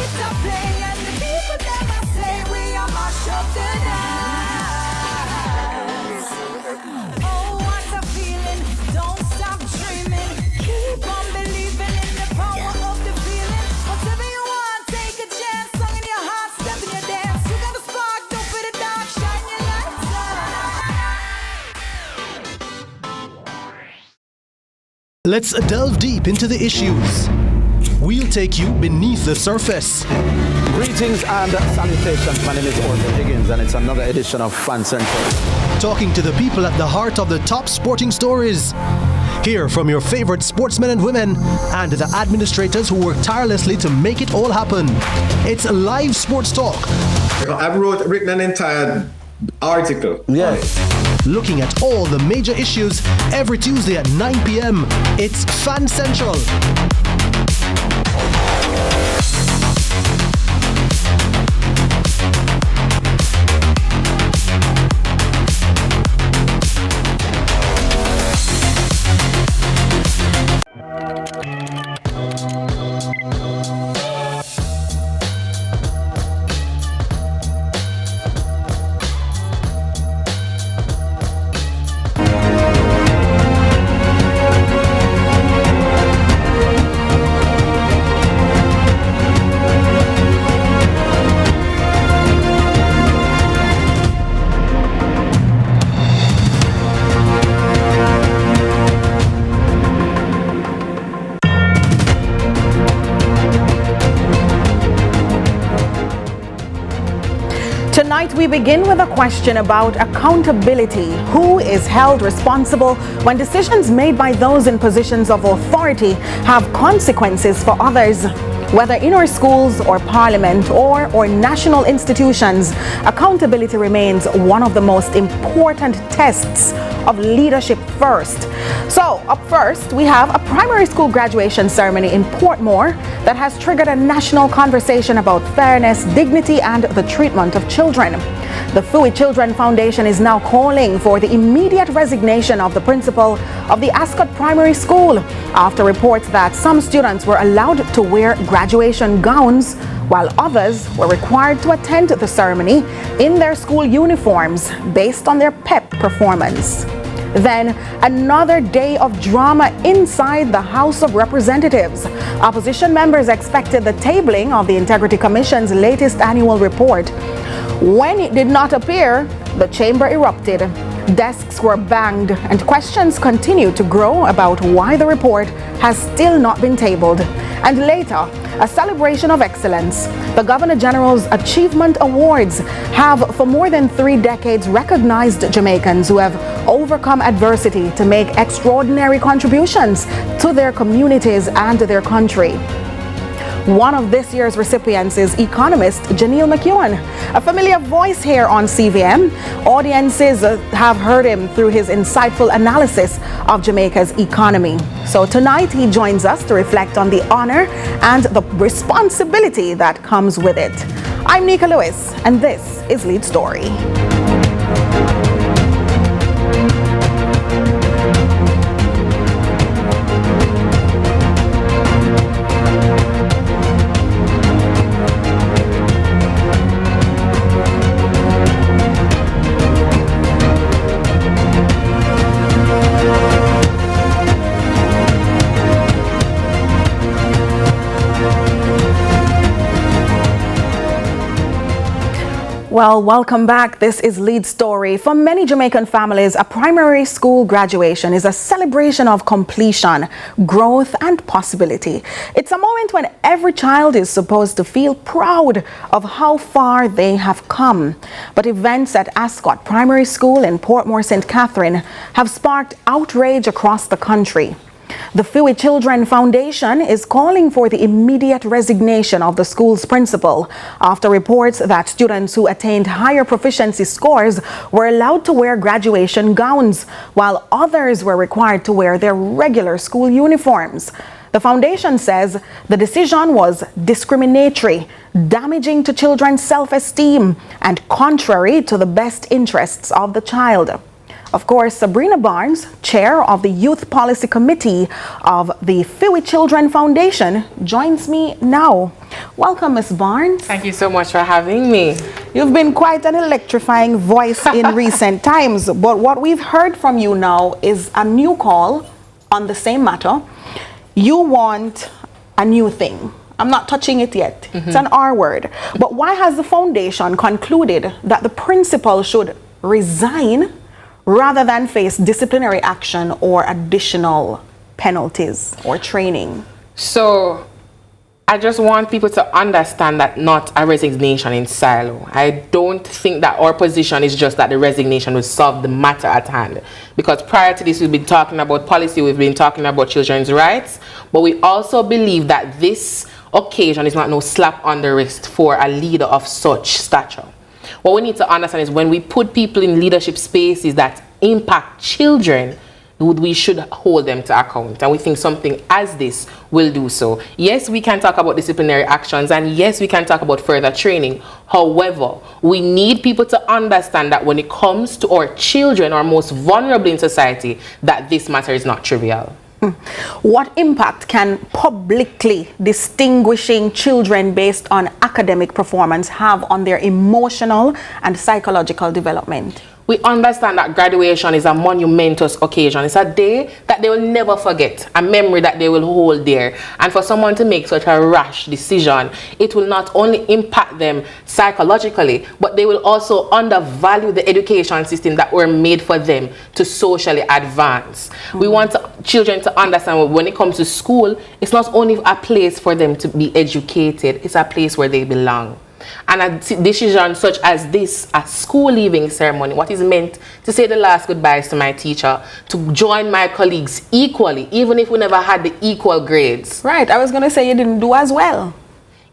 it's a play, and the people never say we are mash up the dance. Oh, what a feeling, don't stop dreaming, keep on believing in the power of the feeling. Whatever you want, take a chance, song in your heart, step in your dance. You got a spark, don't fit it dark, shine your lights on. Let's delve deep into the issues. We'll take you beneath the surface. Greetings and salutations. My name is Orville Higgins, and it's another edition of Fan Central. Talking to the people at the heart of the top sporting stories. Hear from your favorite sportsmen and women and the administrators who work tirelessly to make it all happen. It's live sports talk. I've written an entire article. Yes. Looking at all the major issues every Tuesday at 9 p.m. It's Fan Central. Tonight we begin with a question about accountability. Who is held responsible when decisions made by those in positions of authority have consequences for others? Whether in our schools or parliament or national institutions, accountability remains one of the most important tests of leadership first. So up first, we have a primary school graduation ceremony in Portmore that has triggered a national conversation about fairness, dignity, and the treatment of children. The Fui Children Foundation is now calling for the immediate resignation of the principal of the Ascot Primary School after reports that some students were allowed to wear graduation gowns while others were required to attend the ceremony in their school uniforms based on their PEP performance. Then another day of drama inside the House of Representatives. Opposition members expected the tabling of the Integrity Commission's latest annual report. When it did not appear, the chamber erupted. Desks were banged and questions continued to grow about why the report has still not been tabled. And later, a celebration of excellence. The Governor General's Achievement Awards have for more than 3 decades recognized Jamaicans who have overcome adversity to make extraordinary contributions to their communities and their country. One of this year's recipients is economist Janelle McEwen, a familiar voice here on CVM. Audiences have heard him through his insightful analysis of Jamaica's economy. So tonight he joins us to reflect on the honor and the responsibility that comes with it. I'm Nika Lewis, and this is Lead Story. Well, welcome back. This is Lead Story. For many Jamaican families, a primary school graduation is a celebration of completion, growth, and possibility. It's a moment when every child is supposed to feel proud of how far they have come. But events at Ascot Primary School in Portmore, St. Catherine have sparked outrage across the country. The Fui Children Foundation is calling for the immediate resignation of the school's principal after reports that students who attained higher proficiency scores were allowed to wear graduation gowns, while others were required to wear their regular school uniforms. The foundation says the decision was discriminatory, damaging to children's self-esteem, and contrary to the best interests of the child. Of course, Sabrina Barnes, chair of the Youth Policy Committee of the Fiwi Children Foundation, joins me now. Welcome, Ms. Barnes. Thank you so much for having me. You've been quite an electrifying voice in recent times, but what we've heard from you now is a new call on the same matter. You want a new thing. I'm not touching it yet. It's an R word. But why has the foundation concluded that the principal should resign rather than face disciplinary action or additional penalties or training? So I just want people to understand that not a resignation in silo. I don't think that our position is just that the resignation will solve the matter at hand. Because prior to this, we've been talking about policy, we've been talking about children's rights, but we also believe that this occasion is not no slap on the wrist for a leader of such stature. What we need to understand is when we put people in leadership spaces that impact children, we should hold them to account, and we think something as this will do so. Yes, we can talk about disciplinary actions, and yes, we can talk about further training. However, we need people to understand that when it comes to our children, our most vulnerable in society, that this matter is not trivial. What impact can publicly distinguishing children based on academic performance have on their emotional and psychological development? We understand that graduation is a monumentous occasion. It's a day that they will never forget, a memory that they will hold there. And for someone to make such a rash decision, it will not only impact them psychologically, but they will also undervalue the education system that were made for them to socially advance. We want children to understand when it comes to school, it's not only a place for them to be educated, it's a place where they belong. And a decision such as this, a school leaving ceremony, what is meant to say the last goodbyes to my teacher, to join my colleagues equally, even if we never had the equal grades. Right, I was going to say you didn't do as well.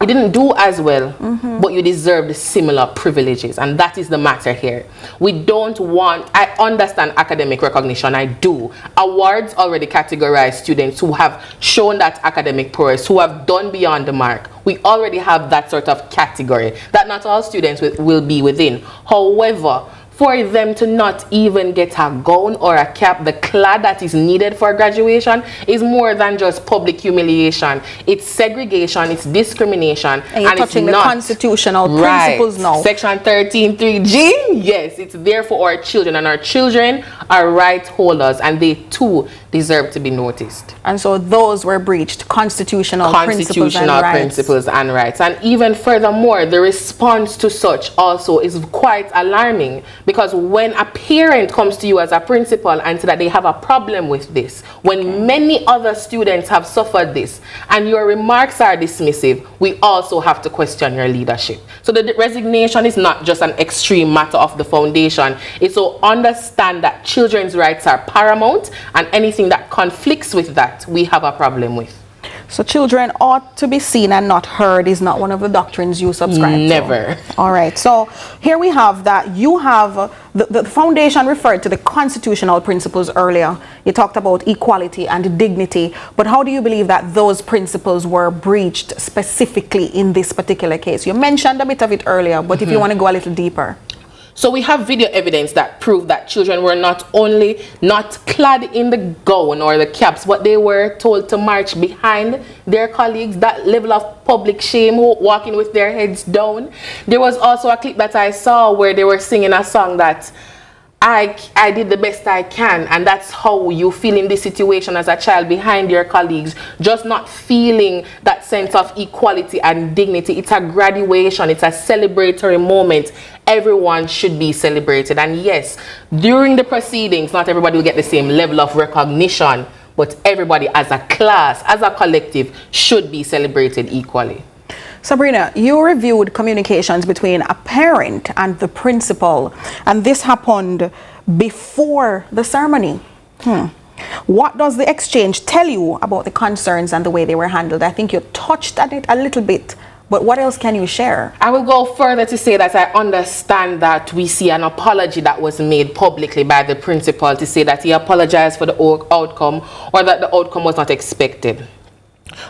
You didn't do as well, but you deserved similar privileges, and that is the matter here. We don't want, I understand academic recognition, I do. Awards already categorize students who have shown that academic prowess, who have done beyond the mark. We already have that sort of category that not all students will be within. However, for them to not even get a gown or a cap, the clad that is needed for graduation is more than just public humiliation. It's segregation, it's discrimination. And you're touching the constitutional principles now. Section 13(3)(g, yes, it's there for our children, and our children are right holders, and they too deserve to be noticed. And so those were breached, constitutional principles and rights. And even furthermore, the response to such also is quite alarming, because when a parent comes to you as a principal and say that they have a problem with this, when many other students have suffered this, and your remarks are dismissive, we also have to question your leadership. So the resignation is not just an extreme matter of the foundation. It's to understand that children's rights are paramount, and anything that conflicts with that, we have a problem with. So children ought to be seen and not heard is not one of the doctrines you subscribe to? Never. All right. So here we have that you have, the foundation referred to the constitutional principles earlier. You talked about equality and dignity, but how do you believe that those principles were breached specifically in this particular case? You mentioned a bit of it earlier, but if you want to go a little deeper. So we have video evidence that prove that children were not only not clad in the gown or the caps, but they were told to march behind their colleagues. That level of public shame, walking with their heads down. There was also a clip that I saw where they were singing a song that I did the best I can, and that's how you feel in this situation as a child behind your colleagues, just not feeling that sense of equality and dignity. It's a graduation, it's a celebratory moment. Everyone should be celebrated, and yes, during the proceedings, not everybody will get the same level of recognition, but everybody as a class, as a collective, should be celebrated equally. Sabrina, you reviewed communications between a parent and the principal, and this happened before the ceremony. What does the exchange tell you about the concerns and the way they were handled? I think you touched on it a little bit, but what else can you share? I will go further to say that I understand that we see an apology that was made publicly by the principal to say that he apologized for the outcome, or that the outcome was not expected.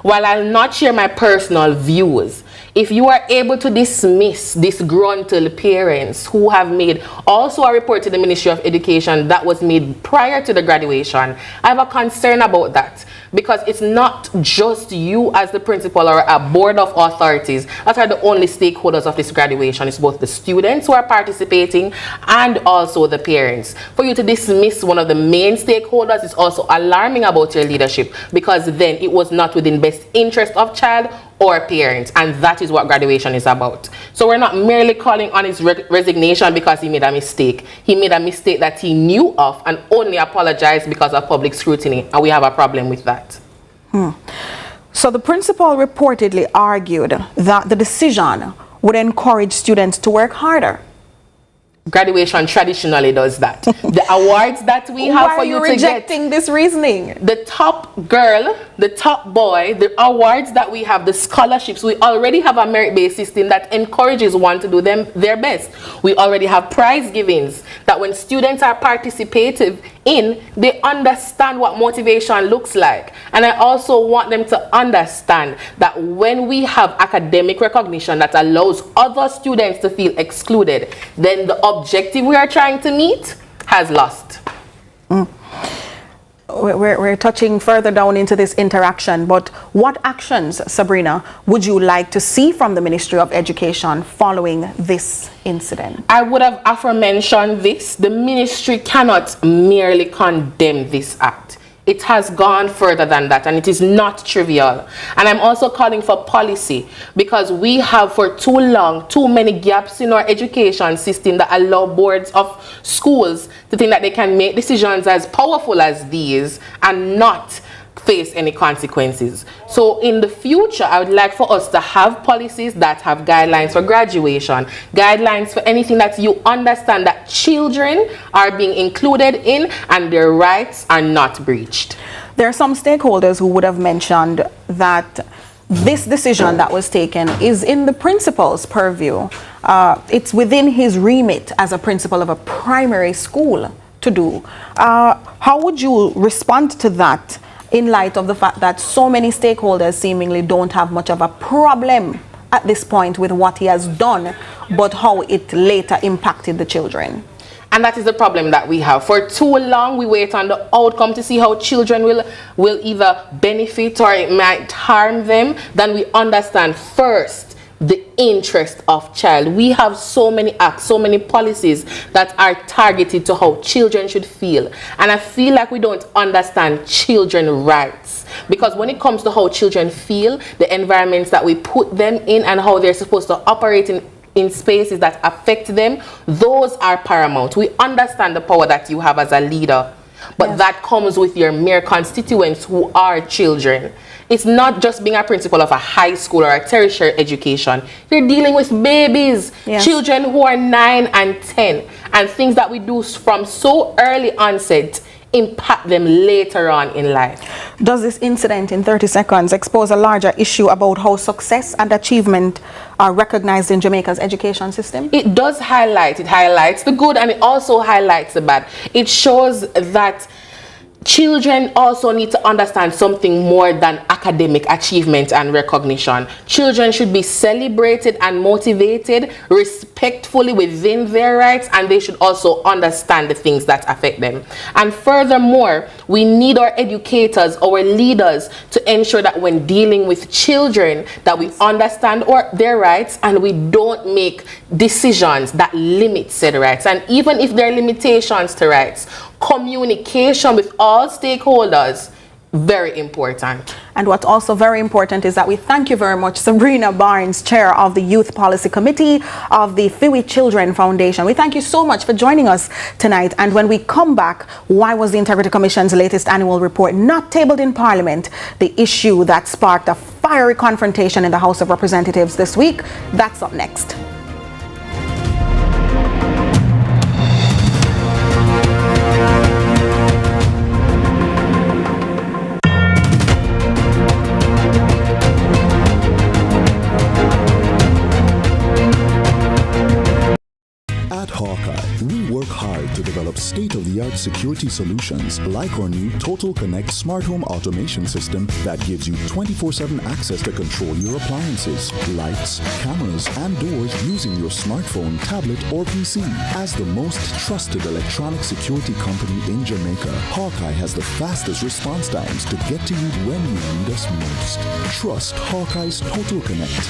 While I'll not share my personal views, if you are able to dismiss disgruntled parents who have made also a report to the Ministry of Education that was made prior to the graduation, I have a concern about that. Because it's not just you as the principal or a board of authorities that are the only stakeholders of this graduation. It's both the students who are participating and also the parents. For you to dismiss one of the main stakeholders is also alarming about your leadership, because then it was not within best interest of child or parents, and that is what graduation is about. So we're not merely calling on his resignation because he made a mistake. He made a mistake that he knew of and only apologized because of public scrutiny, and we have a problem with that. So the principal reportedly argued that the decision would encourage students to work harder. Graduation traditionally does that. The awards that we have for you to get. Why are you rejecting this reasoning? The top girl, the top boy, the awards that we have, the scholarships, we already have a merit-based system that encourages one to do their best. We already have prize givings that when students are participative in, they understand what motivation looks like. And I also want them to understand that when we have academic recognition that allows other students to feel excluded, then the objective we are trying to meet has lost. We're touching further down into this interaction, but what actions, Sabrina, would you like to see from the Ministry of Education following this incident? I would have aforementioned this. The ministry cannot merely condemn this act. It has gone further than that, and it is not trivial. And I'm also calling for policy, because we have for too long too many gaps in our education system that allow boards of schools to think that they can make decisions as powerful as these and not face any consequences. So in the future, I would like for us to have policies that have guidelines for graduation, guidelines for anything that you understand that children are being included in and their rights are not breached. There are some stakeholders who would have mentioned that this decision that was taken is in the principal's purview. It's within his remit as a principal of a primary school to do. How would you respond to that, in light of the fact that so many stakeholders seemingly don't have much of a problem at this point with what he has done, but how it later impacted the children? And that is the problem that we have. For too long, we wait on the outcome to see how children will either benefit or it might harm them, than we understand first the interest of child. We have so many acts, so many policies that are targeted to how children should feel. And I feel like we don't understand children's rights. Because when it comes to how children feel, the environments that we put them in and how they're supposed to operate in spaces that affect them, those are paramount. We understand the power that you have as a leader, but yes, that comes with your mere constituents who are children. It's not just being a principal of a high school or a tertiary education. You're dealing with babies, yes, children who are 9 and 10, and things that we do from so early onset impact them later on in life. Does this incident in 30 seconds expose a larger issue about how success and achievement are recognized in Jamaica's education system? It does highlight. It highlights the good and it also highlights the bad. It shows that children also need to understand something more than academic achievement and recognition. Children should be celebrated and motivated respectfully within their rights, and they should also understand the things that affect them. And furthermore, we need our educators, our leaders, to ensure that when dealing with children, that we understand their rights and we don't make decisions that limit said rights. And even if there are limitations to rights, communication with all stakeholders, very important. And what's also very important is that we thank you very much, Sabrina Barnes, Chair of the Youth Policy Committee of the Fiwi Children Foundation. We thank you so much for joining us tonight. And when we come back, why was the Integrity Commission's latest annual report not tabled in Parliament? The issue that sparked a fiery confrontation in the House of Representatives this week. That's up next. At Hawkeye, we work hard to develop developed state-of-the-art security solutions like our new Total Connect smart home automation system that gives you 24/7 access to control your appliances, lights, cameras, and doors using your smartphone, tablet, or PC. As the most trusted electronic security company in Jamaica, Hawkeye has the fastest response times to get to you when you need us most. Trust Hawkeye's Total Connect.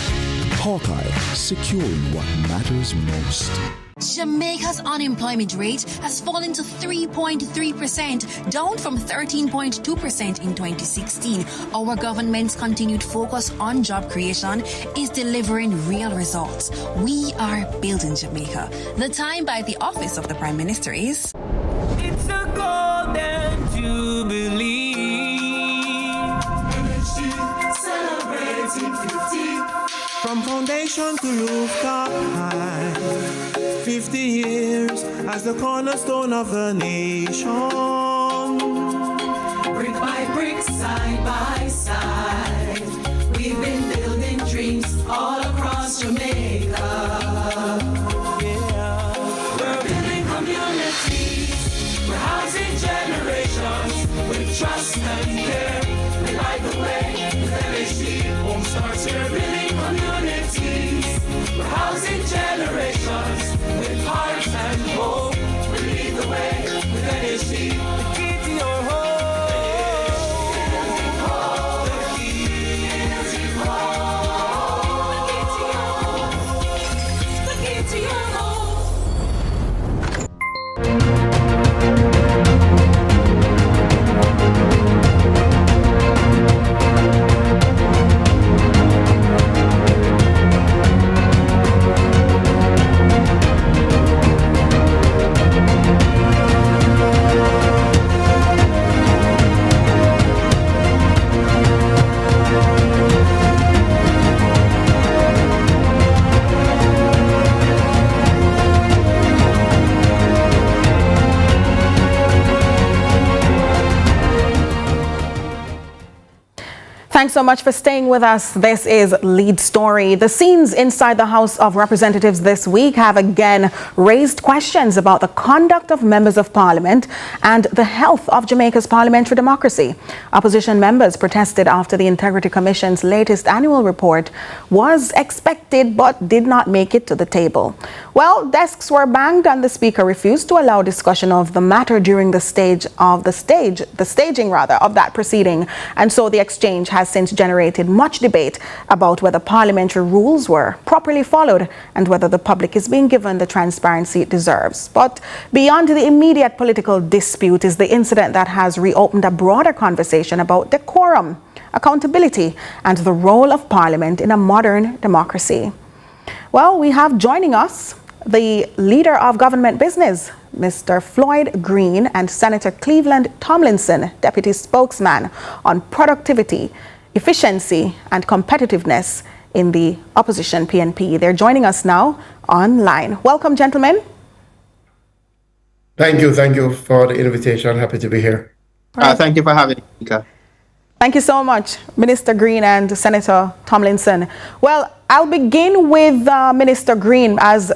Hawkeye, securing what matters most. Jamaica's unemployment rate has fallen to 3.3%, down from 13.2% in 2016. Our government's continued focus on job creation is delivering real results. We are building Jamaica. The time by the Office of the Prime Minister is... It's a golden jubilee. Celebrating 50. From foundation to rooftop high. 50 years as the cornerstone of the nation. Brick by brick, side by side, we've been building dreams all across Jamaica. Yeah. We're building communities, we're housing generations with trust and care. We light the way with LHD. Home starts here, building communities. We're housing generations with heart and hope. We lead the way with LHD. The key to your home. The key to your home. The key to your home. Thanks so much for staying with us. This is Lead Story. The scenes inside the House of Representatives this week have again raised questions about the conduct of members of Parliament and the health of Jamaica's parliamentary democracy. Opposition members protested after the Integrity Commission's latest annual report was expected but did not make it to the table. Well, desks were banged and the Speaker refused to allow discussion of the matter during the staging of that proceeding. And so the exchange has since generated much debate about whether parliamentary rules were properly followed and whether the public is being given the transparency it deserves. But beyond the immediate political dispute is the incident that has reopened a broader conversation about decorum, accountability, and the role of Parliament in a modern democracy. Well, we have joining us the Leader of Government Business, Mr. Floyd Green, and Senator Cleveland Tomlinson, Deputy Spokesman on Productivity, Efficiency and Competitiveness in the opposition PNP. They're joining us now online. Welcome, gentlemen. Thank you for the invitation. Happy to be here. Thank you for having me. Thank you so much, Minister Green and Senator Tomlinson. Well, I'll begin with Minister Green as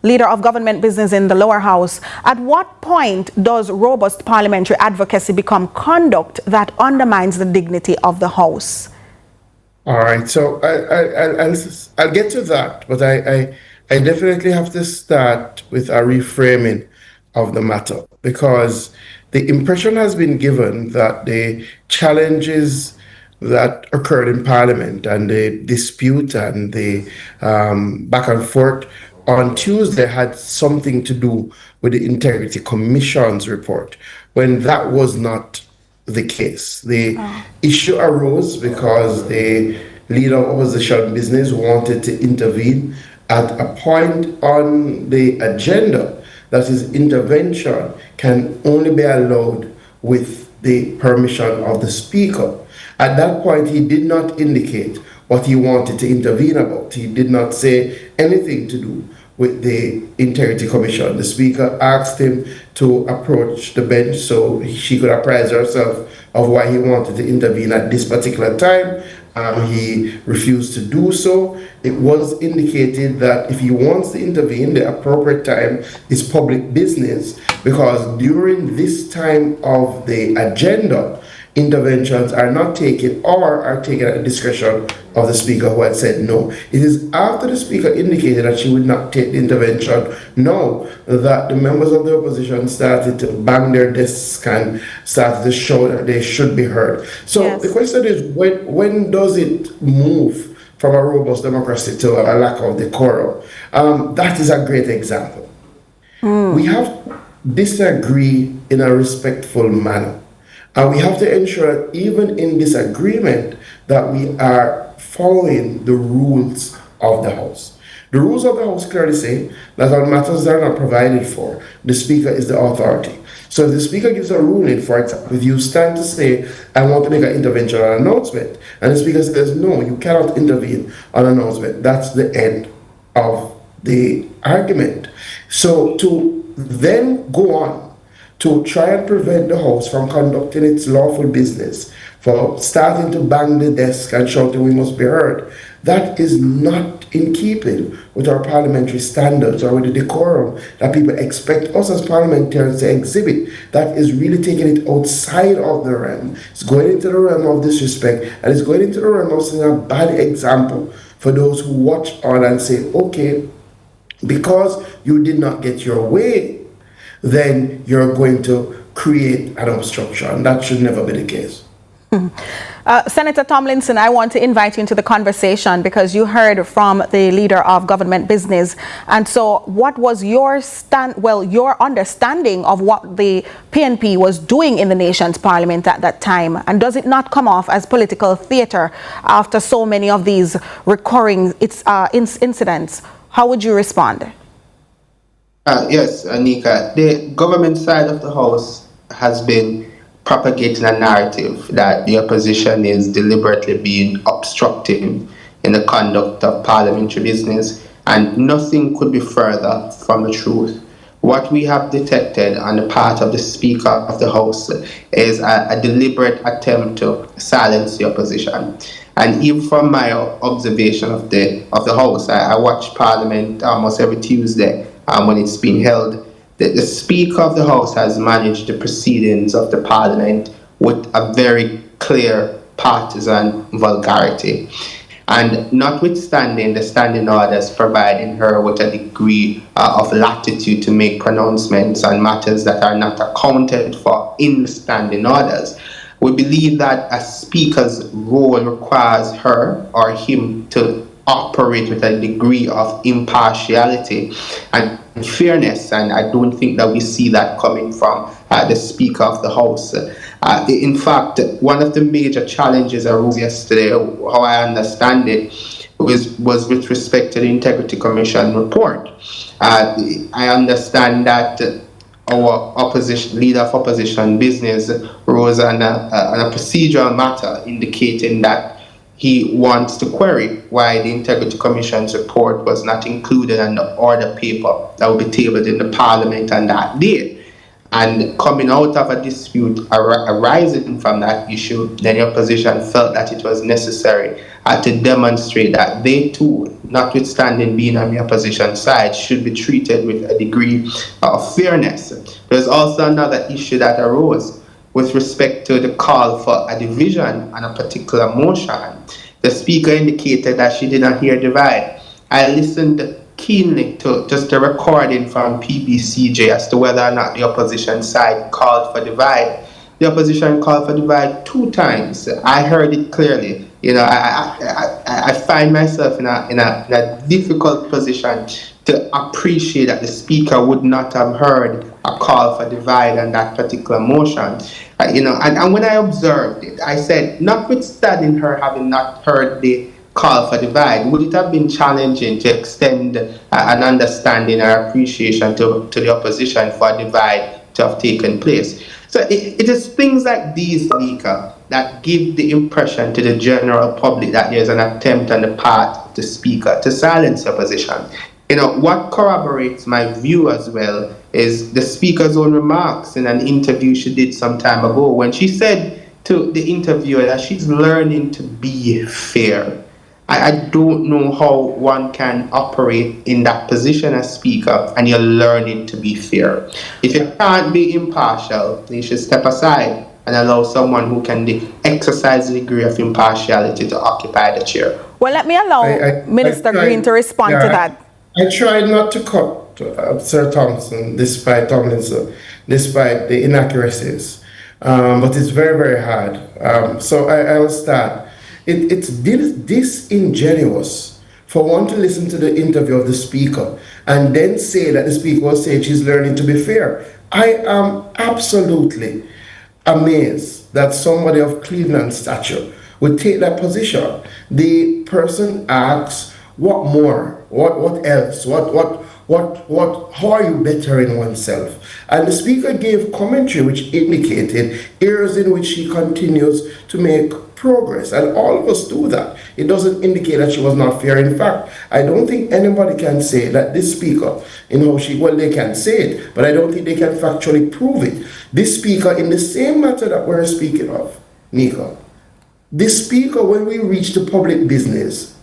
Leader of Government Business in the lower house. At what point does robust parliamentary advocacy become conduct that undermines the dignity of the House? All right, so I'll get to that, but I definitely have to start with a reframing of the matter, because the impression has been given that the challenges that occurred in Parliament and the dispute and the back and forth on Tuesday had something to do with the Integrity Commission's report, when that was not the case. The issue arose because the Leader of Opposition Business wanted to intervene at a point on the agenda that is intervention can only be allowed with the permission of the Speaker. At that point, he did not indicate what he wanted to intervene about. He did not say anything to do with the Integrity Commission. The Speaker asked him to approach the bench so she could apprise herself of why he wanted to intervene at this particular time, He refused to do so. It was indicated that if he wants to intervene, the appropriate time is public business, because during this time of the agenda, interventions are not taken or are taken at the discretion of the Speaker, who had said no. It is after the Speaker indicated that she would not take the intervention now that the members of the opposition started to bang their desks and started to show that they should be heard. So the question is, when does it move from a robust democracy to a lack of decorum? That is a great example. We have to disagree in a respectful manner. And we have to ensure that even in disagreement that we are following the rules of the House. The rules of the House clearly say that on matters that are not provided for, the Speaker is the authority. So if the Speaker gives a ruling, for example, if you stand to say, I want to make an intervention or an announcement, and the Speaker says, no, you cannot intervene on an announcement, that's the end of the argument. So to then go on to try and prevent the House from conducting its lawful business, for starting to bang the desk and shouting we must be heard, that is not in keeping with our parliamentary standards or with the decorum that people expect us as parliamentarians to exhibit. That is really taking it outside of the realm. It's going into the realm of disrespect, and it's going into the realm of setting a bad example for those who watch on and say, okay, because you did not get your way, then you're going to create an obstruction. That should never be the case. Senator Tomlinson, I want to invite you into the conversation because you heard from the leader of government business. And so what was your your understanding of what the PNP was doing in the nation's parliament at that time? And does it not come off as political theater after so many of these recurring incidents? How would you respond? Yes, Anika, the government side of the House has been propagating a narrative that the opposition is deliberately being obstructive in the conduct of parliamentary business, and nothing could be further from the truth. What we have detected on the part of the Speaker of the House is a deliberate attempt to silence the opposition. And even from my observation of the House, I watch Parliament almost every Tuesday when it's being held. The Speaker of the House has managed the proceedings of the Parliament with a very clear partisan vulgarity. And notwithstanding the standing orders providing her with a degree of latitude to make pronouncements on matters that are not accounted for in the standing orders, we believe that a Speaker's role requires her or him to operate with a degree of impartiality and fairness, and I don't think that we see that coming from the Speaker of the House. In fact, one of the major challenges arose yesterday, how I understand it, was with respect to the Integrity Commission report. I understand that our leader of opposition business rose on a procedural matter indicating that he wants to query why the Integrity Commission's report was not included in the order paper that will be tabled in the Parliament on that day. And coming out of a dispute arising from that issue, then the opposition felt that it was necessary to demonstrate that they too, notwithstanding being on the opposition side, should be treated with a degree of fairness. There's also another issue that arose with respect to the call for a division on a particular motion. The Speaker indicated that she did not hear divide. I listened keenly to just a recording from PBCJ as to whether or not the opposition side called for divide. The opposition called for divide 2 times. I heard it clearly. You know, I find myself in a difficult position to appreciate that the Speaker would not have heard a call for divide on that particular motion. And when I observed it, I said, notwithstanding her having not heard the call for divide, would it have been challenging to extend an understanding or appreciation to the opposition for a divide to have taken place? So it is things like these, Nika, that give the impression to the general public that there's an attempt on the part of the Speaker to silence the opposition. You know, what corroborates my view as well is the Speaker's own remarks in an interview she did some time ago when she said, to the interviewer that she's learning to be fair. I don't know how one can operate in that position as speaker and you're learning to be fair. If you can't be impartial, then you should step aside and allow someone who can exercise a degree of impartiality to occupy the chair. Well, let me allow Minister Green to respond to that. I tried not to cut Sir Thompson, despite Tomlinson, despite the inaccuracies. But it's very, very hard. So I will start. It's disingenuous for one to listen to the interview of the speaker and then say that the speaker was saying she's learning to be fair. I am absolutely amazed that somebody of Cleveland stature would take that position. The person asks, what more? What else? How are you bettering oneself? And the speaker gave commentary which indicated areas in which she continues to make progress. And all of us do that. It doesn't indicate that she was not fair. In fact, I don't think anybody can say that this speaker, they can say it, but I don't think they can factually prove it. This speaker, in the same matter that we're speaking of, Nika, this speaker, when we reach the public business,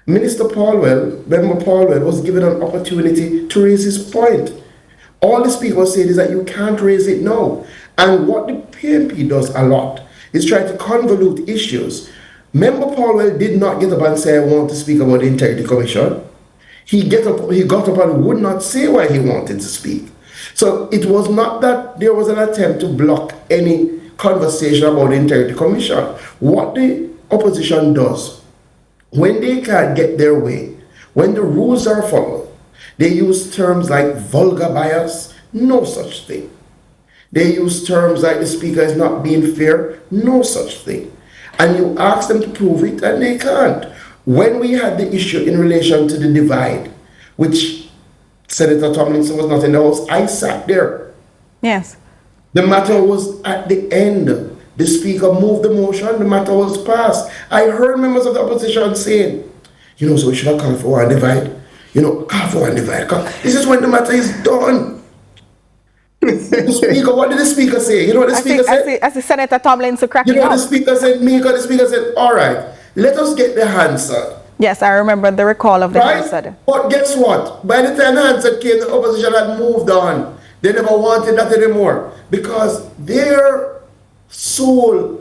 Member Paulwell was given an opportunity to raise his point. All the speaker was saying is that you can't raise it now. And what the PMP does a lot is try to convolute issues. Member Paulwell did not get up and say, I want to speak about the Integrity Commission. He got up and would not say why he wanted to speak. So it was not that there was an attempt to block any conversation about the Integrity Commission. What the opposition does, when they can't get their way, when the rules are followed, they use terms like vulgar bias, no such thing. They use terms like the speaker is not being fair, no such thing. And you ask them to prove it and they can't. When we had the issue in relation to the divide, which Senator Tomlinson was not in the House, I sat there. Yes. The matter was at the end. The speaker moved the motion, the matter was passed. I heard members of the opposition saying, so we should have called for one divide. Call for one divide. This is when the matter is done. The speaker, what did the speaker say? You know what the speaker said? As the Senator Tomlinson cracking up. The speaker said, all right, let us get the Hansard. Yes, I remember the recall of the Hansard. But guess what? By the time the Hansard came, the opposition had moved on. They never wanted that anymore because their sole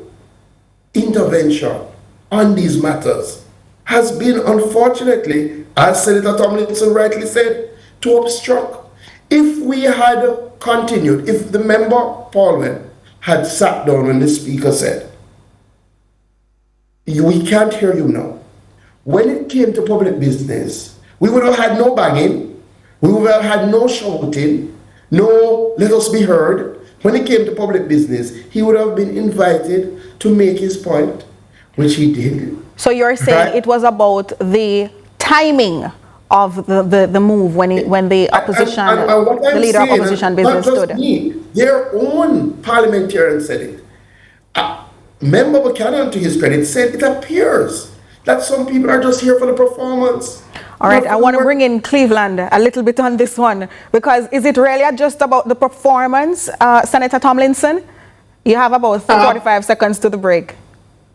intervention on these matters has been, unfortunately, as Senator Tomlinson rightly said, to obstruct. If we had continued, if the member Paulwell had sat down when the speaker said, we can't hear you now. When it came to public business, we would have had no banging, we would have had no shouting, no let us be heard. When it came to public business, he would have been invited to make his point, which he did. So you're saying it was about the timing of the move when the opposition, the leader of opposition business stood. Their own parliamentarian said it. Member Buchanan, to his credit, said it appears that some people are just here for the performance. All right, I want to bring in Cleveland a little bit on this one, because is it really just about the performance, Senator Tomlinson? You have about 45 seconds to the break.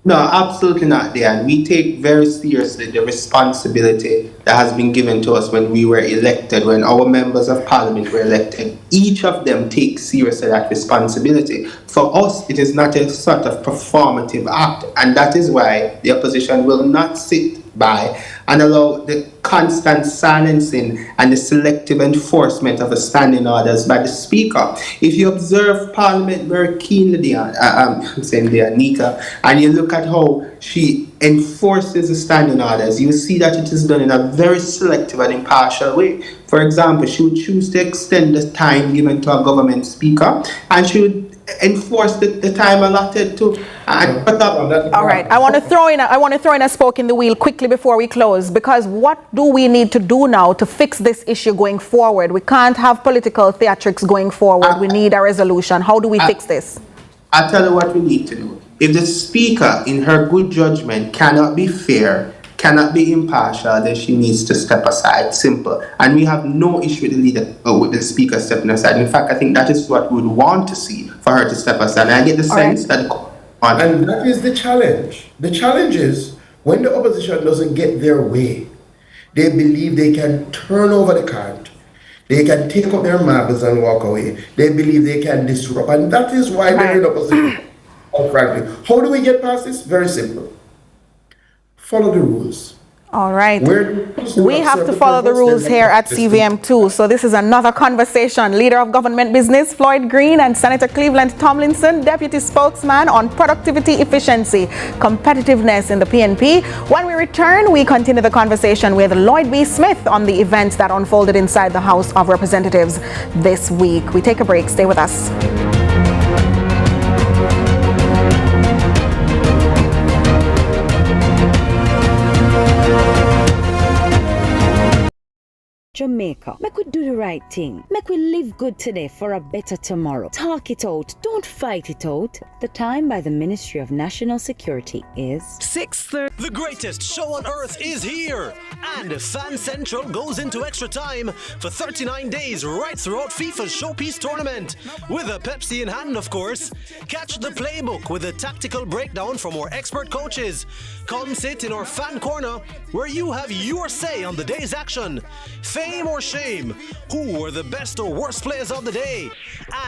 No, absolutely not, Dan. We take very seriously the responsibility that has been given to us when we were elected, when our members of parliament were elected. Each of them takes seriously that responsibility. For us, it is not a sort of performative act, and that is why the opposition will not sit by and allow the constant silencing and the selective enforcement of the standing orders by the speaker. If you observe Parliament very keenly, Nika, and you look at how she enforces the standing orders, you see that it is done in a very selective and impartial way. For example, she would choose to extend the time given to a government speaker, and she would enforce the time allotted to. All right, I want to throw in a spoke in the wheel quickly before we close, because what do we need to do now to fix this issue going forward? We can't have political theatrics going forward. We need a resolution. How do we fix this? I'll tell you what we need to do. If the speaker, in her good judgment, cannot be fair, cannot be impartial, then she needs to step aside. Simple. And we have no issue with the leader, with the speaker stepping aside. In fact, I think that is what we would want to see, for her to step aside. And I get the sense that And that is the challenge. The challenge is when the opposition doesn't get their way, they believe they can turn over the card. They can take up their marbles and walk away. They believe they can disrupt. And that is why they're in opposition. Frankly, how do we get past this? Very simple. Follow the rules. All right. We have to follow the rules here at CVM too. So this is another conversation. Leader of Government Business, Floyd Green, and Senator Cleveland Tomlinson, Deputy Spokesman on Productivity Efficiency, Competitiveness in the PNP. When we return, we continue the conversation with Lloyd B. Smith on the events that unfolded inside the House of Representatives this week. We take a break. Stay with us. Jamaica. Make we do the right thing. Make we live good today for a better tomorrow. Talk it out. Don't fight it out. The time by the Ministry of National Security is 6:30. The greatest show on earth is here. And Fan Central goes into extra time for 39 days right throughout FIFA's Showpiece tournament. With a Pepsi in hand, of course. Catch the playbook with a tactical breakdown from our expert coaches. Come sit in our fan corner where you have your say on the day's action. Fame or shame? Who were the best or worst players of the day?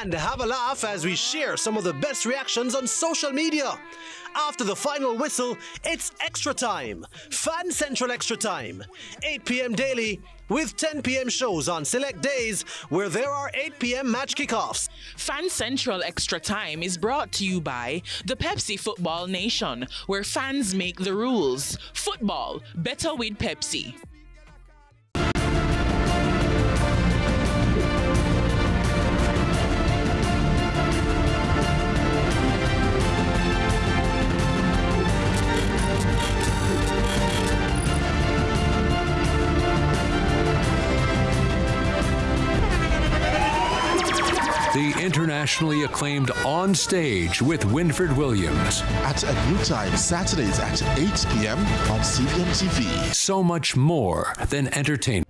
And have a laugh as we share some of the best reactions on social media. After the final whistle, it's extra time. Fan Central Extra Time. 8 p.m. daily with 10 p.m. shows on select days where there are 8 p.m. match kickoffs. Fan Central Extra Time is brought to you by the Pepsi Football Nation, where fans make the rules. Football, better with Pepsi. The internationally acclaimed On Stage with Winford Williams. At a new time, Saturdays at 8 p.m. on CVM TV. So much more than entertainment.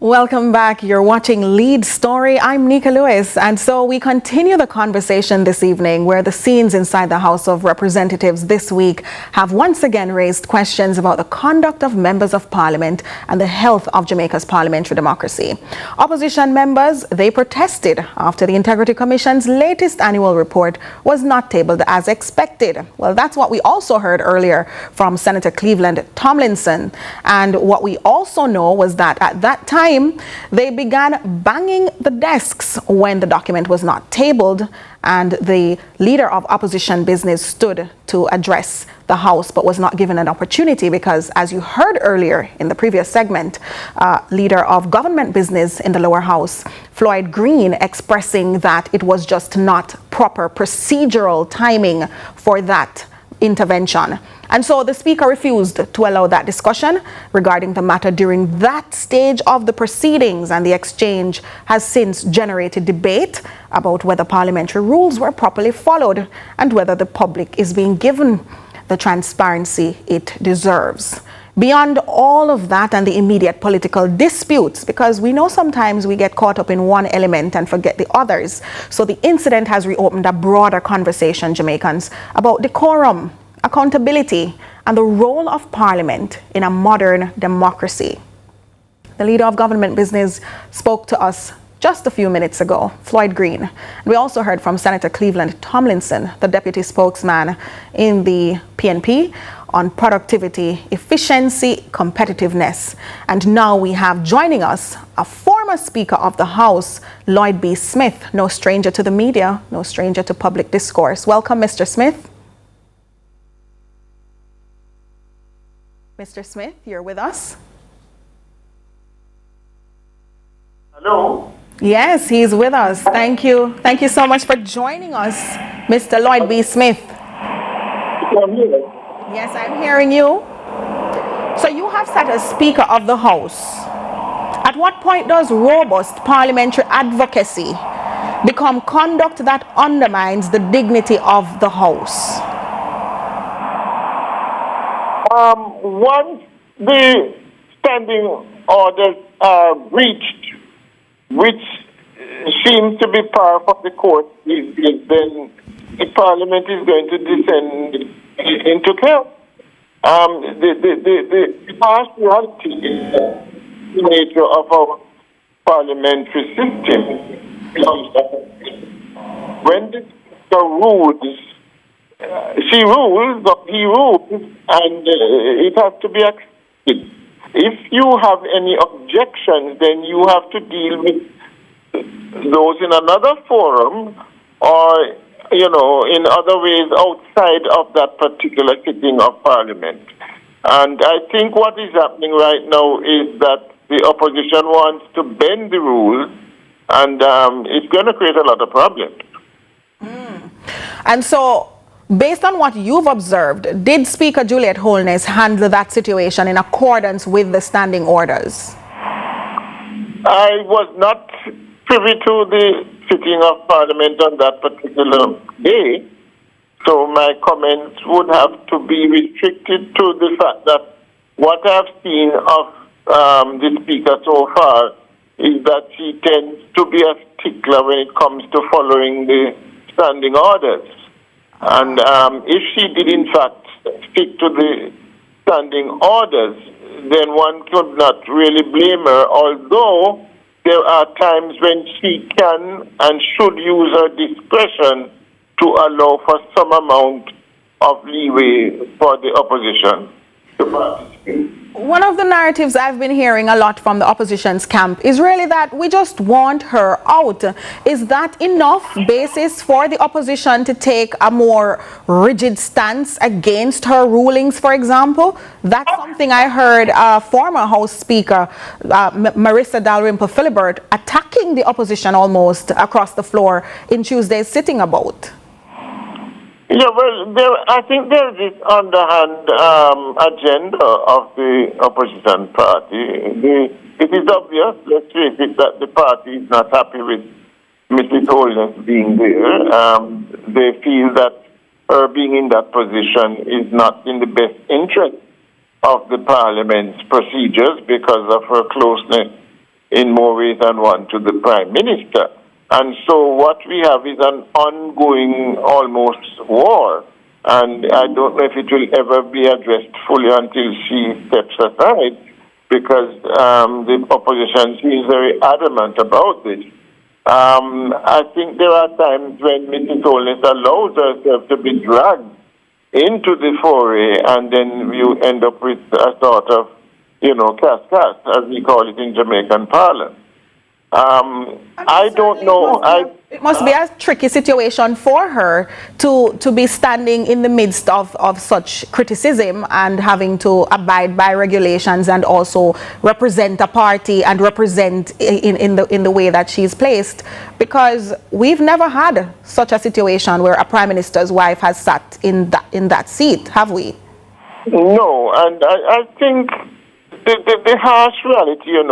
Welcome back. You're watching Lead Story. I'm Nika Lewis. And so we continue the conversation this evening where the scenes inside the House of Representatives this week have once again raised questions about the conduct of members of Parliament and the health of Jamaica's parliamentary democracy. Opposition members, they protested after the Integrity Commission's latest annual report was not tabled as expected. Well, that's what we also heard earlier from Senator Cleveland Tomlinson. And what we also know was that at that time, they began banging the desks when the document was not tabled, and the leader of opposition business stood to address the House but was not given an opportunity because, as you heard earlier in the previous segment, leader of government business in the lower house, Floyd Green, expressing that it was just not proper procedural timing for that intervention. And so the Speaker refused to allow that discussion regarding the matter during that stage of the proceedings, and the exchange has since generated debate about whether parliamentary rules were properly followed and whether the public is being given the transparency it deserves. Beyond all of that and the immediate political disputes, because we know sometimes we get caught up in one element and forget the others. So the incident has reopened a broader conversation, Jamaicans, about decorum, accountability, and the role of Parliament in a modern democracy. The leader of government business spoke to us just a few minutes ago, Floyd Green. We also heard from Senator Cleveland Tomlinson, the deputy spokesman in the PNP, on productivity, efficiency, competitiveness. And now we have joining us a former Speaker of the House, Lloyd B. Smith, no stranger to the media, no stranger to public discourse. Welcome, Mr. Smith. Mr. Smith, you're with us? Hello? Yes, he's with us. Thank you. Thank you so much for joining us, Mr. Lloyd B. Smith. Yes, I'm hearing you. So you have sat as Speaker of the House. At what point does robust parliamentary advocacy become conduct that undermines the dignity of the House? Once the standing orders are reached, which seems to be par for the court, then the Parliament is going to descend into chaos. The harsh reality is the nature of our parliamentary system. When the rules, she rules, he rules, and it has to be accepted. If you have any objections, then you have to deal with those in another forum or, in other ways outside of that particular sitting of Parliament. And I think what is happening right now is that the opposition wants to bend the rules, and it's going to create a lot of problems. And so, based on what you've observed, did Speaker Juliet Holness handle that situation in accordance with the standing orders? I was not privy to the sitting of Parliament on that particular day, so my comments would have to be restricted to the fact that what I've seen of the Speaker so far is that she tends to be a stickler when it comes to following the standing orders. And if she did, in fact, stick to the standing orders, then one could not really blame her, although there are times when she can and should use her discretion to allow for some amount of leeway for the opposition to participate. One of the narratives I've been hearing a lot from the opposition's camp is really that we just want her out. Is that enough basis for the opposition to take a more rigid stance against her rulings, for example? That's something I heard former House Speaker Marissa Dalrymple Philibert attacking the opposition almost across the floor in Tuesday's sitting about. Yeah, well, I think there is this underhand agenda of the opposition party. It is obvious, let's face it, that the party is not happy with Mrs. Holness being there. They feel that her being in that position is not in the best interest of the Parliament's procedures because of her closeness in more ways than one to the Prime Minister. And so what we have is an ongoing almost war. And I don't know if it will ever be addressed fully until she steps aside, because the opposition seems very adamant about this. I think there are times when Mrs. Holness allows herself to be dragged into the foray, and then you end up with a sort of, cascade, as we call it in Jamaican parlance. I don't know. It must be a tricky situation for her to be standing in the midst of such criticism and having to abide by regulations and also represent a party and represent in the way that she's placed, because we've never had such a situation where a prime minister's wife has sat in that seat, have we? No, and I think the harsh reality, and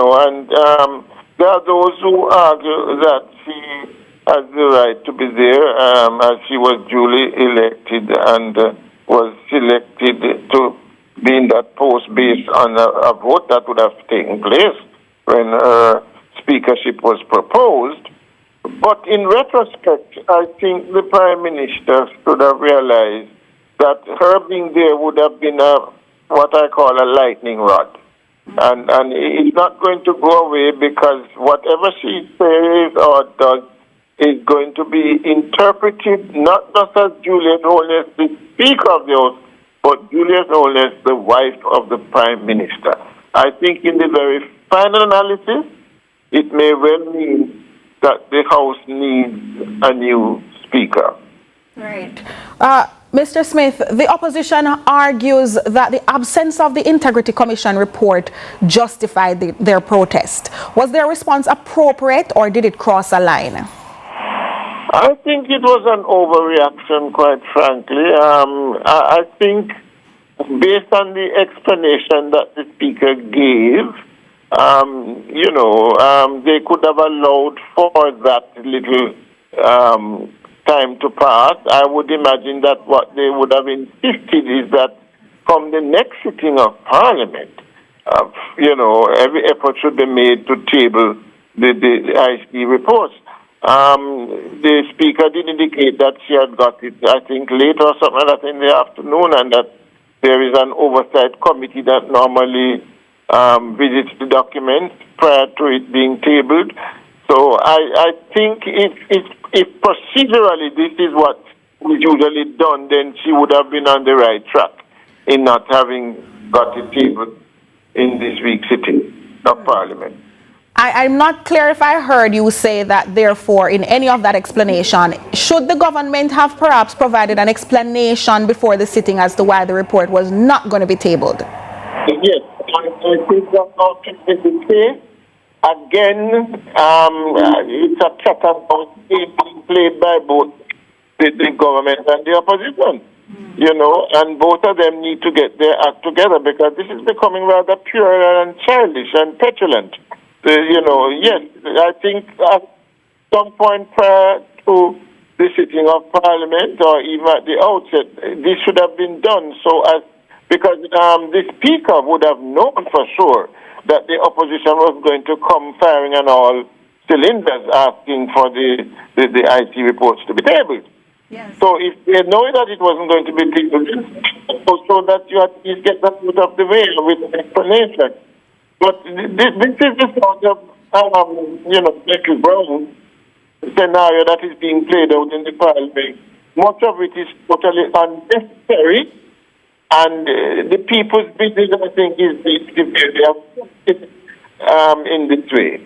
there are those who argue that she has the right to be there, as she was duly elected and was selected to be in that post based on a vote that would have taken place when her speakership was proposed. But in retrospect, I think the Prime Minister should have realized that her being there would have been what I call a lightning rod. And it's not going to go away, because whatever she says or does is going to be interpreted not just as Juliet Holness, the Speaker of the House, but Juliet Holness, the wife of the Prime Minister. I think in the very final analysis, it may well mean that the House needs a new Speaker. Right. Mr. Smith, the opposition argues that the absence of the Integrity Commission report justified their protest. Was their response appropriate, or did it cross a line? I think it was an overreaction, quite frankly. I think based on the explanation that the Speaker gave, they could have allowed for that little time to pass. I would imagine that what they would have insisted is that from the next sitting of Parliament, every effort should be made to table the IC reports. The Speaker did indicate that she had got it, I think, late or something like that in the afternoon, and that there is an oversight committee that normally visits the documents prior to it being tabled. So I think if procedurally this is what is usually done, then she would have been on the right track in not having got it tabled in this week's sitting of Parliament. I'm not clear if I heard you say that, therefore, in any of that explanation, should the government have perhaps provided an explanation before the sitting as to why the report was not going to be tabled? Yes, I think that's not the case. Again, it's a cat and mouse game being played by both the government and the opposition, and both of them need to get their act together, because this is becoming rather puerile and childish and petulant. Yes, I think at some point prior to the sitting of Parliament, or even at the outset, this should have been done because the Speaker would have known for sure that the opposition was going to come firing on all cylinders, asking for the IT reports to be tabled. Yes. So if they know that it wasn't going to be tabled, so that you at least get that out of the way with an explanation. But this is the sort of, Michael Brown scenario that is being played out in the Parliament. Much of it is totally unnecessary, and the people's business, I think, is in this way.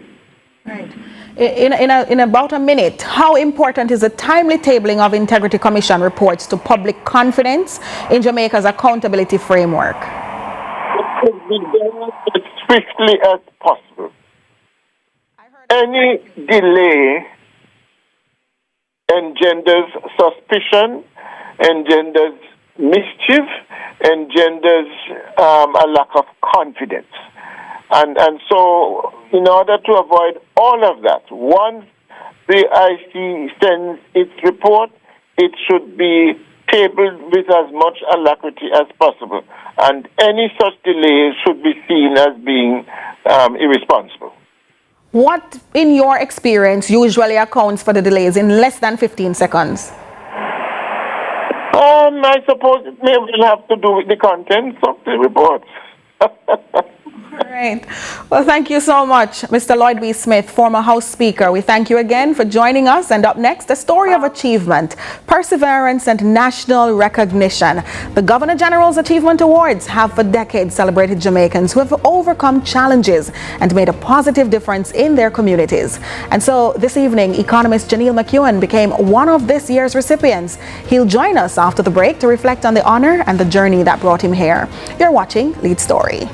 Right. In about a minute, how important is the timely tabling of Integrity Commission reports to public confidence in Jamaica's accountability framework? It could be done as swiftly as possible. Any delay engenders suspicion, engenders mischief, engenders a lack of confidence. And so in order to avoid all of that, once the IC sends its report, it should be tabled with as much alacrity as possible. And any such delays should be seen as being irresponsible. What, in your experience, usually accounts for the delays in less than 15 seconds? I suppose it may well have to do with the contents of the reports. All right. Great. Well, thank you so much, Mr. Lloyd B. Smith, former House Speaker. We thank you again for joining us. And up next, a story of achievement, perseverance, and national recognition. The Governor General's Achievement Awards have for decades celebrated Jamaicans who have overcome challenges and made a positive difference in their communities. And so this evening, economist Janelle McEwen became one of this year's recipients. He'll join us after the break to reflect on the honor and the journey that brought him here. You're watching Lead Story.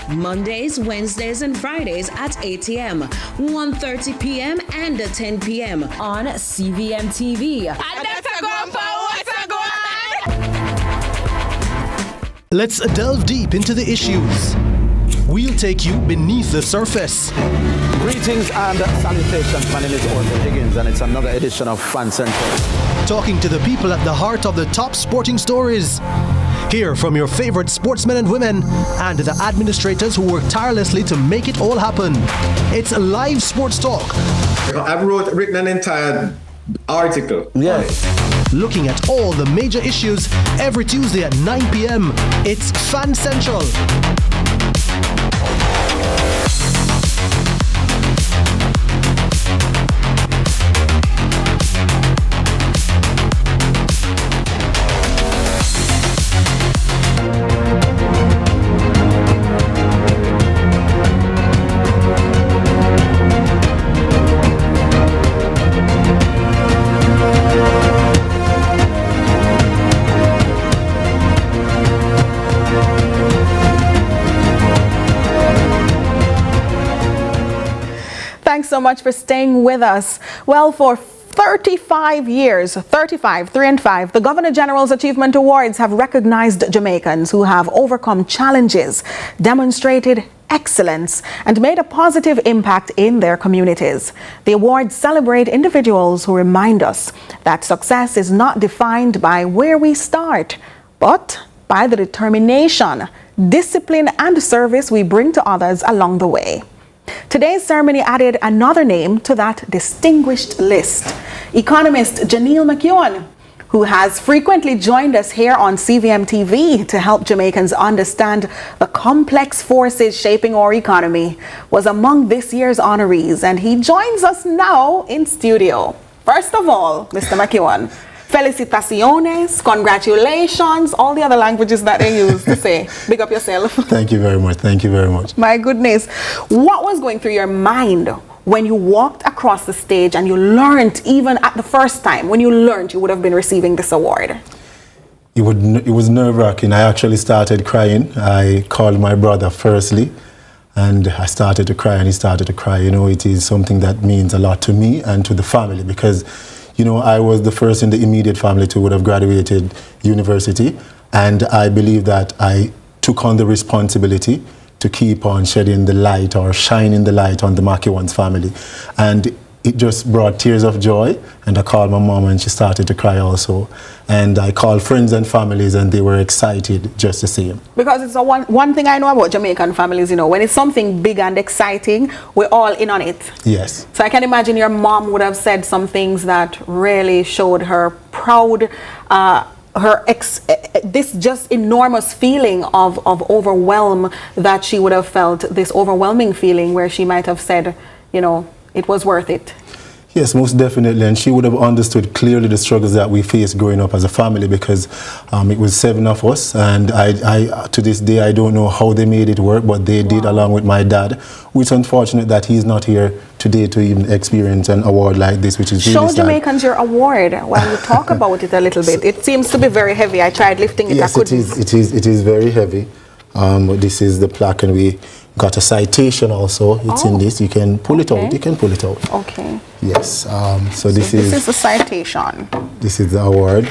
Mondays, Wednesdays, and Fridays at 8 a.m., 1:30 p.m., and 10 p.m. on CVM TV. Let's delve deep into the issues. We'll take you beneath the surface. Greetings and salutations. My name is Orville Higgins, and it's another edition of Fan Central. Talking to the people at the heart of the top sporting stories. Hear from your favorite sportsmen and women and the administrators who work tirelessly to make it all happen. It's live sports talk. I've written an entire article. Yes. Looking at all the major issues every Tuesday at 9 p.m. It's Fan Central. Thanks so much for staying with us. Well, for 35 years, 3 and 5, the Governor General's Achievement Awards have recognized Jamaicans who have overcome challenges, demonstrated excellence, and made a positive impact in their communities. The awards celebrate individuals who remind us that success is not defined by where we start, but by the determination, discipline, and service we bring to others along the way. Today's ceremony added another name to that distinguished list. Economist Janelle McEwen, who has frequently joined us here on CVM TV to help Jamaicans understand the complex forces shaping our economy, was among this year's honorees, and he joins us now in studio. First of all, Mr. McEwen, felicitaciones, congratulations, all the other languages that they use to say. Big up yourself. Thank you very much. Thank you very much. My goodness. What was going through your mind when you walked across the stage and you learned, even at the first time, when you learned you would have been receiving this award? It was nerve-wracking. I actually started crying. I called my brother firstly, and I started to cry, and he started to cry. You know, it is something that means a lot to me and to the family, because you know, I was the first in the immediate family to would have graduated university, and I believe that I took on the responsibility to keep on shedding the light or shining the light on the McEwen's family. And it just brought tears of joy, and I called my mom and she started to cry also. And I called friends and families and they were excited just the same. Because it's one thing I know about Jamaican families, you know, when it's something big and exciting, we're all in on it. Yes. So I can imagine your mom would have said some things that really showed her proud, this just enormous feeling of overwhelm that she would have felt, this overwhelming feeling where she might have said, you know, it was worth it. Yes, most definitely, and she would have understood clearly the struggles that we faced growing up as a family, because it was 7 of us, and I to this day I don't know how they made it work, but they did, along with my dad. It's unfortunate that he's not here today to even experience an award like this, which is really sad. Show Jamaicans your award while you talk about it a little bit. It seems to be very heavy. I tried lifting it. Yes, I couldn't. it is very heavy. This is the plaque, and we got a citation also. It's in this. You can pull it out. You can pull it out. Okay. Yes. So this is the citation. This is the award.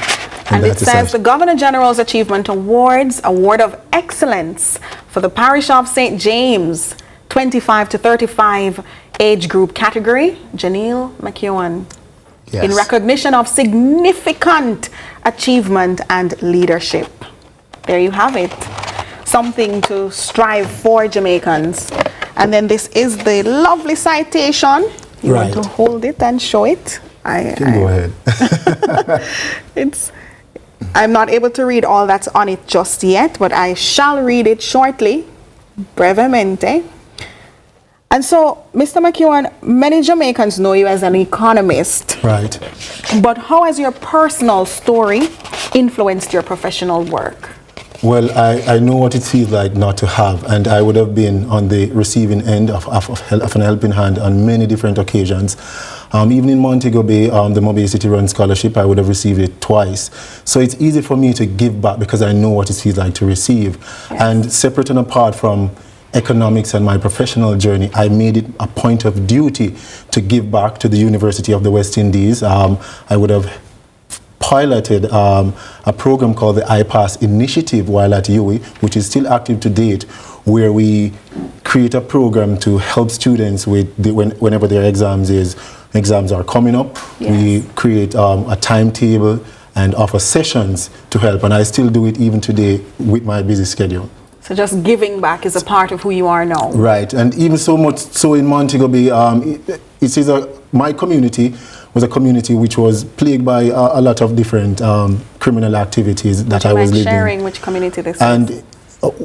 And it says the Governor General's Achievement Awards, Award of Excellence for the Parish of St. James, 25 to 35 age group category, Janelle McEwen. Yes. In recognition of significant achievement and leadership. There you have it. Something to strive for, Jamaicans. And then this is the lovely citation. You want to hold it and show it? You can go ahead. I'm not able to read all that's on it just yet, but I shall read it shortly, brevemente. And so, Mr. McEwen, many Jamaicans know you as an economist. Right. But how has your personal story influenced your professional work? Well, I know what it feels like not to have, and I would have been on the receiving end of an helping hand on many different occasions. Even in Montego Bay, the Mobile City Run Scholarship, I would have received it twice. So it's easy for me to give back because I know what it feels like to receive. Yes. And separate and apart from economics and my professional journey, I made it a point of duty to give back to the University of the West Indies. I would have piloted a program called the iPass Initiative while at UWI, which is still active to date, where we create a program to help students with whenever their exams are coming up. Yes. We create a timetable and offer sessions to help, and I still do it even today with my busy schedule. So just giving back is a part of who you are now. Right, and even so much so in Montego Bay, my community was a community which was plagued by a lot of different criminal activities that I was living. Sharing which community this is?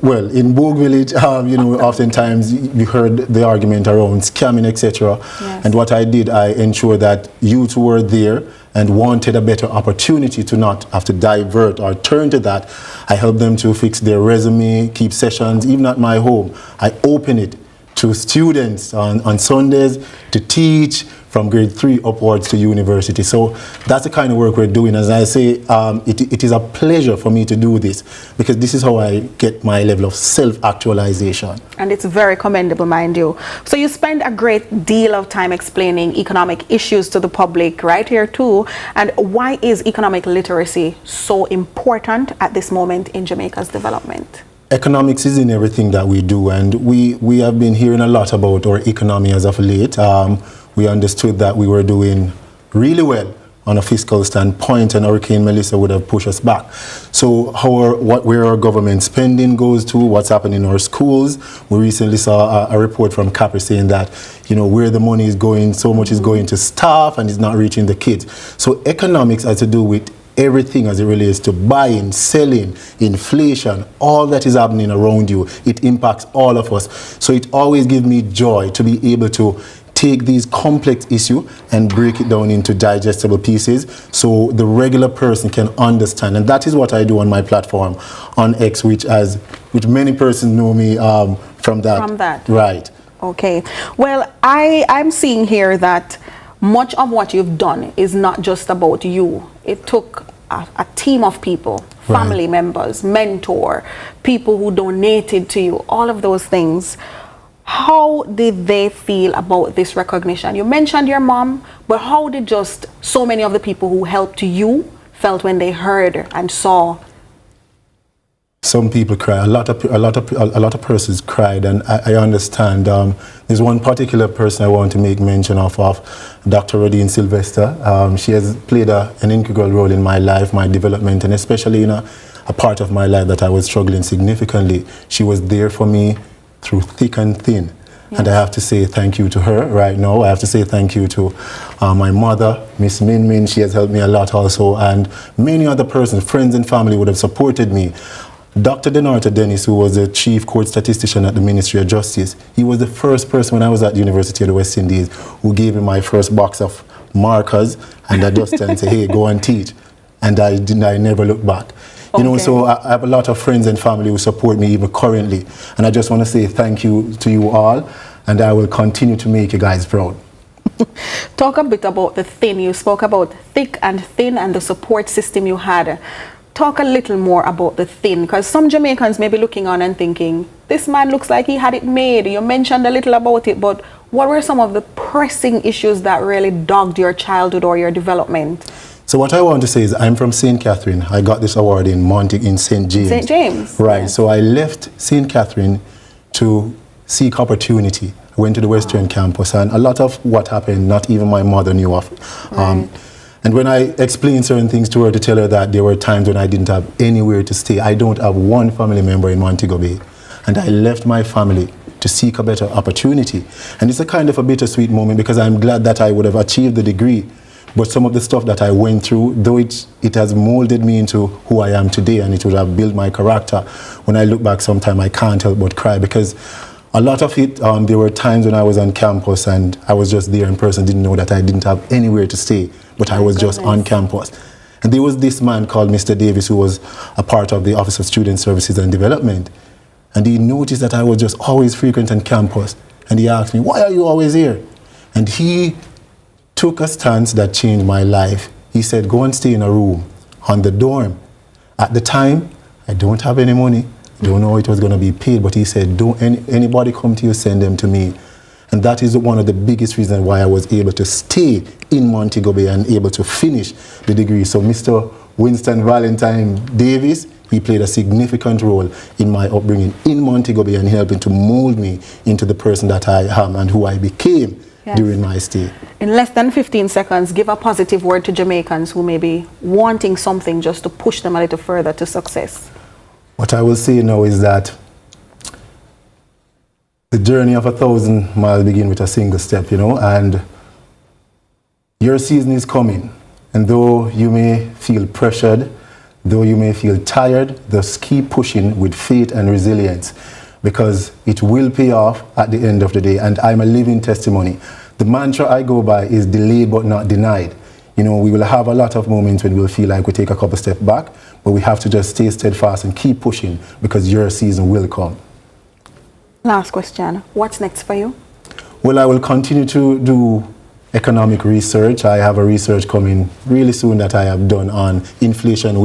Well, in Bogue Village, oftentimes you heard the argument around scamming, etc. Yes. And what I did, I ensured that youth were there and wanted a better opportunity to not have to divert or turn to that. I helped them to fix their resume, keep sessions, even at my home. I open it to students on Sundays to teach from grade 3 upwards to university. So that's the kind of work we're doing. As I say, it is a pleasure for me to do this because this is how I get my level of self-actualization. And it's very commendable, mind you. So you spend a great deal of time explaining economic issues to the public right here too. And why is economic literacy so important at this moment in Jamaica's development? Economics is in everything that we do, and we have been hearing a lot about our economy as of late. We understood that we were doing really well on a fiscal standpoint, and Hurricane Melissa would have pushed us back. So where our government spending goes to, what's happening in our schools. We recently saw a report from CAPRI saying that, where the money is going, so much is going to staff and it's not reaching the kids. So economics has to do with everything as it relates to buying, selling, inflation, all that is happening around you. It impacts all of us. So it always gives me joy to be able to take these complex issues and break it down into digestible pieces so the regular person can understand. And that is what I do on my platform on X, which many persons know me from that. From that. Right. Okay. Well, I'm seeing here that much of what you've done is not just about you. It took a team of people, family members, mentor, people who donated to you, all of those things. How did they feel about this recognition? You mentioned your mom, but how did just so many of the people who helped you felt when they heard and saw some people cry. A lot of persons cried, and I understand. There's one particular person I want to make mention of Dr. Rodine Sylvester. She has played an integral role in my life, my development, and especially in a part of my life that I was struggling significantly. She was there for me through thick and thin. Yes. And I have to say thank you to her right now. I have to say thank you to my mother, Miss Min Min. She has helped me a lot also, and many other persons, friends and family would have supported me. Dr. Denarta Dennis, who was the chief court statistician at the Ministry of Justice, he was the first person when I was at the University of the West Indies who gave me my first box of markers and I just and say, hey, go and teach. And I never looked back. You know, so I have a lot of friends and family who support me even currently. And I just want to say thank you to you all, and I will continue to make you guys proud. Talk a bit about the thin. You spoke about thick and thin and the support system you had. Talk a little more about the thin, because some Jamaicans may be looking on and thinking, this man looks like he had it made. You mentioned a little about it, but what were some of the pressing issues that really dogged your childhood or your development? So what I want to say is I'm from St. Catherine. I got this award in St. James. St. James. Right. Yeah. So I left St. Catherine to seek opportunity. I went to the Western campus, and a lot of what happened, not even my mother knew of. Right. And when I explained certain things to her to tell her that there were times when I didn't have anywhere to stay, I don't have one family member in Montego Bay. And I left my family to seek a better opportunity. And it's a kind of a bittersweet moment because I'm glad that I would have achieved the degree. But some of the stuff that I went through, though it has molded me into who I am today and it would have built my character, when I look back sometime I can't help but cry because a lot of it, there were times when I was on campus and I was just there in person, didn't know that I didn't have anywhere to stay, but I was just on campus. And there was this man called Mr. Davis who was a part of the Office of Student Services and Development. And he noticed that I was just always frequent on campus. And he asked me, why are you always here? And he took a stance that changed my life. He said, go and stay in a room on the dorm. At the time, I don't have any money. Don't know how it was going to be paid, but he said, don't anybody come to you, send them to me. And that is one of the biggest reasons why I was able to stay in Montego Bay and able to finish the degree. So Mr. Winston Valentine Davis, he played a significant role in my upbringing in Montego Bay and helping to mold me into the person that I am and who I became during my stay. In less than 15 seconds, give a positive word to Jamaicans who may be wanting something just to push them a little further to success. What I will say now is that the journey of 1,000 miles begins with a single step, you know, and your season is coming. And though you may feel pressured, though you may feel tired, just keep pushing with faith and resilience because it will pay off at the end of the day. And I'm a living testimony. The mantra I go by is delayed but not denied. You know, we will have a lot of moments when we'll feel like we take a couple steps back, but we have to just stay steadfast and keep pushing because your season will come. Last question. What's next for you? Well, I will continue to do economic research. I have a research coming really soon that I have done on inflation with